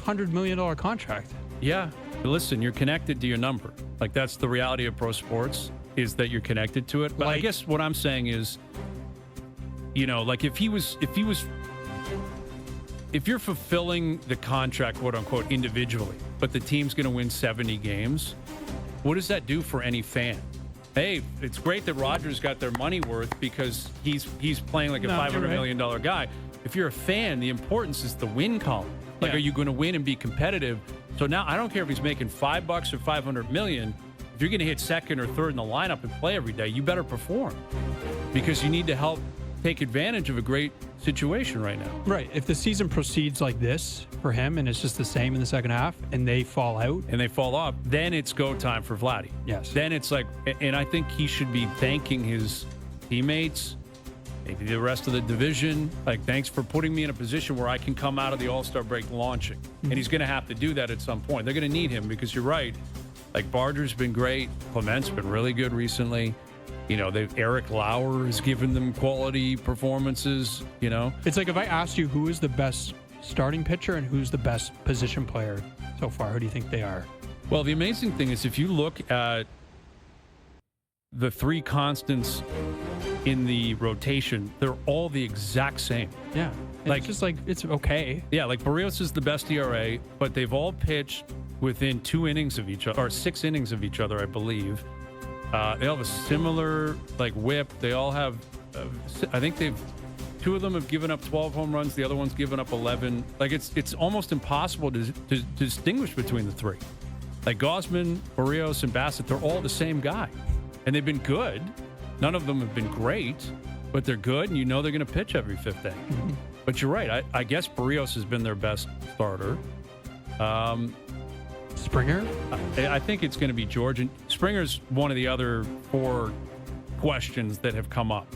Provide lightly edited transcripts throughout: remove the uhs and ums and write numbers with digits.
$500 million contract. Yeah. Listen, you're connected to your number. Like, that's the reality of pro sports, is that you're connected to it. But I guess what I'm saying is, like if you're fulfilling the contract, quote unquote, individually, but the team's going to win 70 games, what does that do for any fan? Hey, it's great that Rodgers got their money worth because he's playing like a $500 million guy. If you're a fan, the importance is the win column. Like, are you going to win and be competitive? So now I don't care if he's making $5 or $500 million. If you're going to hit second or third in the lineup and play every day, you better perform, because you need to help take advantage of a great situation right now. Right. If the season proceeds like this for him and it's just the same in the second half and they fall out. And they fall off, then it's go time for Vladdy. Yes. Then it's like, and I think he should be thanking his teammates, maybe the rest of the division. Like, thanks for putting me in a position where I can come out of the All-Star break launching. Mm-hmm. And he's going to have to do that at some point. They're going to need him, because you're right. Like, Barger's been great. Clement's been really good recently. Eric Lauer has given them quality performances, It's like if I asked you who is the best starting pitcher and who's the best position player so far, who do you think they are? Well, the amazing thing is, if you look at the three constants in the rotation, they're all the exact same. Yeah. It's just like, it's okay. Yeah, like Barrios is the best ERA, but they've all pitched within 2 innings of each other, or 6 innings of each other, I believe. They all have a similar whip. They all have, I think 2 of them have given up 12 home runs. The other one's given up 11. Like, it's almost impossible to distinguish between the 3. Like, Gausman, Barrios, and Bassett, they're all the same guy. And they've been good. None of them have been great, but they're good, and they're going to pitch every 5th day. Mm-hmm. But you're right. I guess Barrios has been their best starter. Springer? I think it's going to be George. And Springer's one of the other 4 questions that have come up.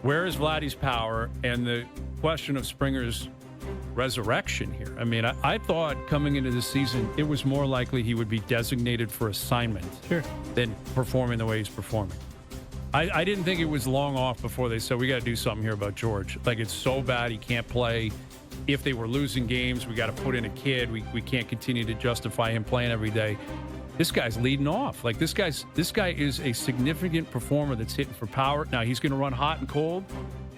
Where is Vladdy's power? And the question of Springer's resurrection here. I mean, I thought coming into the season, it was more likely he would be designated for assignment than performing the way he's performing. I didn't think it was long off before they said, we got to do something here about George. Like, it's so bad he can't play. If they were losing games, we got to put in a kid. We can't continue to justify him playing every day. This guy's leading off. Like, this guy is a significant performer that's hitting for power. Now, he's going to run hot and cold.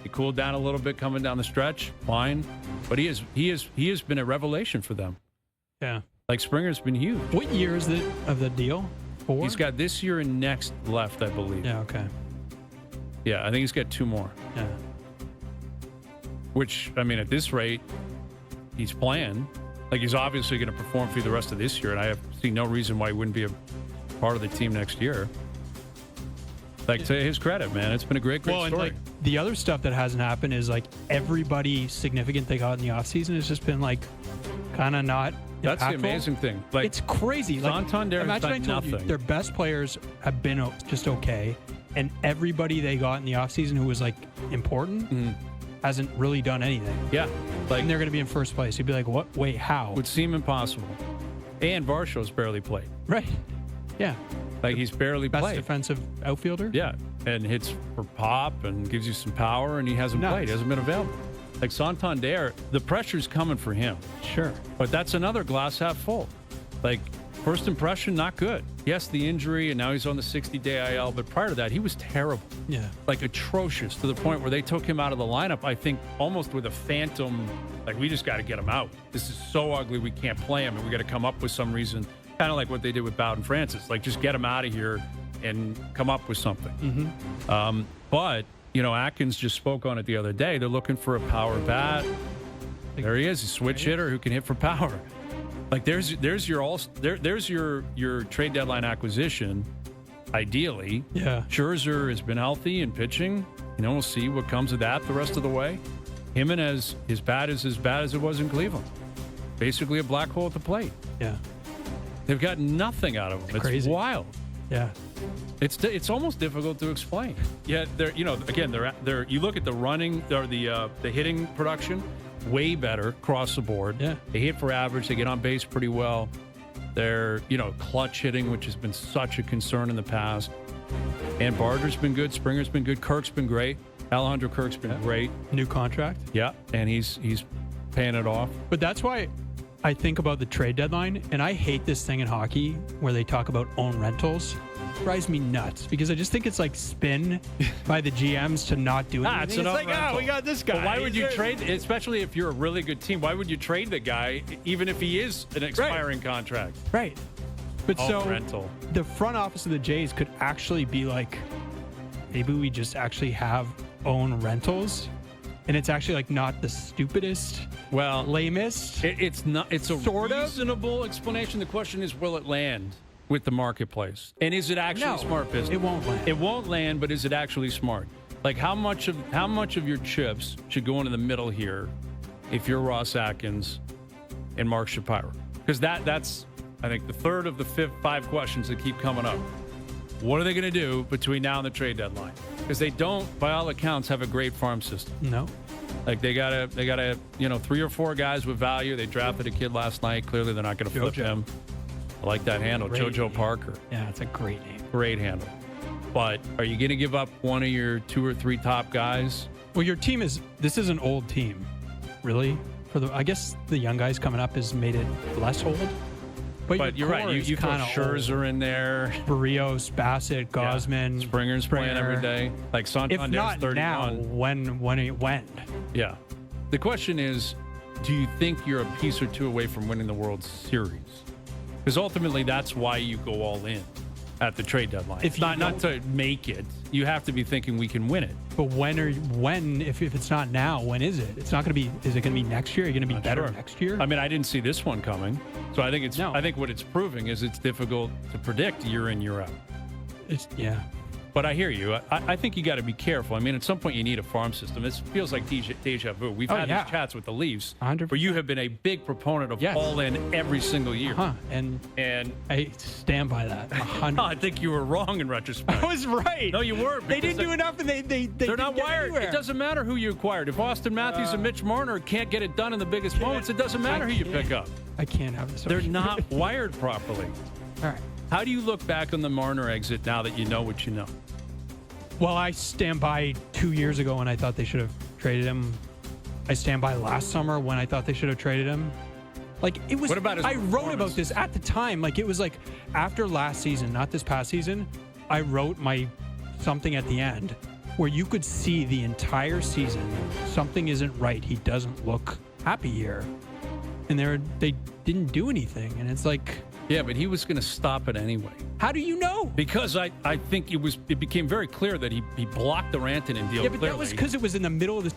He cooled down a little bit coming down the stretch. Fine. But he has been a revelation for them. Yeah. Like, Springer's been huge. What year is it of the deal? 4? He's got this year and next left, I believe. Yeah, okay. Yeah, I think he's got 2 more. Yeah. Which, I mean, at this rate, he's playing. Like, he's obviously going to perform through the rest of this year, and I see no reason why he wouldn't be a part of the team next year. Like, to his credit, man, it's been a great story. And the other stuff that hasn't happened is, everybody significant they got in the offseason has just been, kind of not That's impactful. the amazing thing. It's crazy. Santander has done nothing. You, their best players have been just okay, and everybody they got in the offseason who was, important hasn't really done anything. Yeah. And they're going to be in first place. You'd be like, what? Wait, how? Would seem impossible. And Varshaw's barely played. Right. Yeah. He's barely played. Best defensive outfielder? Yeah. And hits for pop and gives you some power, and he hasn't played. He hasn't been available. Like, Santander, the pressure's coming for him. Sure. But that's another glass half full. First impression, not good. Yes, the injury, and now he's on the 60-day IL, but prior to that, he was terrible. Yeah. Atrocious, to the point where they took him out of the lineup, I think, almost with a phantom, we just got to get him out. This is so ugly, we can't play him, and we got to come up with some reason, kind of like what they did with Bowden Francis. Just get him out of here and come up with something. Mm-hmm. But, Atkins just spoke on it the other day. They're looking for a power bat. There he is, a switch hitter who can hit for power. There's your trade deadline acquisition. Ideally, yeah. Scherzer has been healthy and pitching. We'll see what comes of that the rest of the way. Jimenez, his bat is as bad as it was in Cleveland. Basically a black hole at the plate. Yeah, they've got nothing out of him. It's crazy. Wild. Yeah, it's almost difficult to explain. Yeah, they're you look at the running or the hitting production. Way better across the board. Yeah. They hit for average. They get on base pretty well. They're, clutch hitting, which has been such a concern in the past. And Barger's been good. Springer's been good. Kirk's been great. Alejandro Kirk's been great. New contract. Yeah, and he's paying it off. But that's why I think about the trade deadline, and I hate this thing in hockey where they talk about own rentals. It drives me nuts because I just think it's like spin by the GMs to not do anything. It's an like, rental. we got this guy. But why would you trade, especially if you're a really good team, why would you trade the guy even if he is an expiring contract? Right. But Own rental. The front office of the Jays could actually be like, maybe we just actually have own rentals. And it's actually like not the stupidest, lamest. It's not. It's a reasonable explanation. The question is, will it land with the marketplace? And is it actually smart business? It won't land. It won't land, but is it actually smart? Like how much of your chips should go into the middle here if you're Ross Atkins and Mark Shapiro? Because that's I think the third of the five questions that keep coming up. What are they going to do between now and the trade deadline? Because they don't, by all accounts, have a great farm system. No. Like they got a 3 or 4 guys with value. They drafted a kid last night. Clearly, they're not going to flip him. I like that handle, JoJo Parker. Yeah, it's a great name. Great handle. But are you going to give up one of your 2 or 3 top guys? Well, your team this is an old team, really. I guess the young guys coming up has made it less old. But you're right. You throw Scherzer in there. Barrios, Bassett, Gosman. Yeah. Springer's playing every day. Like Santander's 31. If not now, when? Yeah. The question is, do you think you're a piece or 2 away from winning the World Series? Because ultimately, that's why you go all in at the trade deadline. If not to make it, you have to be thinking we can win it. But if it's not now, when is it? It's not going to be. Is it going to be next year? Are you going to be better next year? I mean, I didn't see this one coming, so I think I think what it's proving is it's difficult to predict year in, year out. But I hear you. I think you got to be careful. I mean, at some point you need a farm system. It feels like deja vu. We've had these chats with the Leafs 100%. where you have been a big proponent of all in every single year. And I stand by that. 100%. I think you were wrong in retrospect. I was right. No, you were. They didn't do enough, and they're not wired. Anywhere. It doesn't matter who you acquired. If Austin Matthews and Mitch Marner can't get it done in the biggest moments, it doesn't matter who you pick up. I can't have this. They're not wired properly. All right. How do you look back on the Marner exit now that you know what you know? Well, I stand by 2 years ago when I thought they should have traded him. I stand by last summer when I thought they should have traded him. Like it was. What about his I wrote about this at the time. Like it was like after last season, not this past season. I wrote my something at the end where you could see the entire season something isn't right. He doesn't look happy here, and they didn't do anything. And it's like. Yeah, but he was going to stop it anyway. How do you know? Because I think it became very clear that he blocked the Rantanen deal. Yeah, but clearly. that was because it was in the middle of the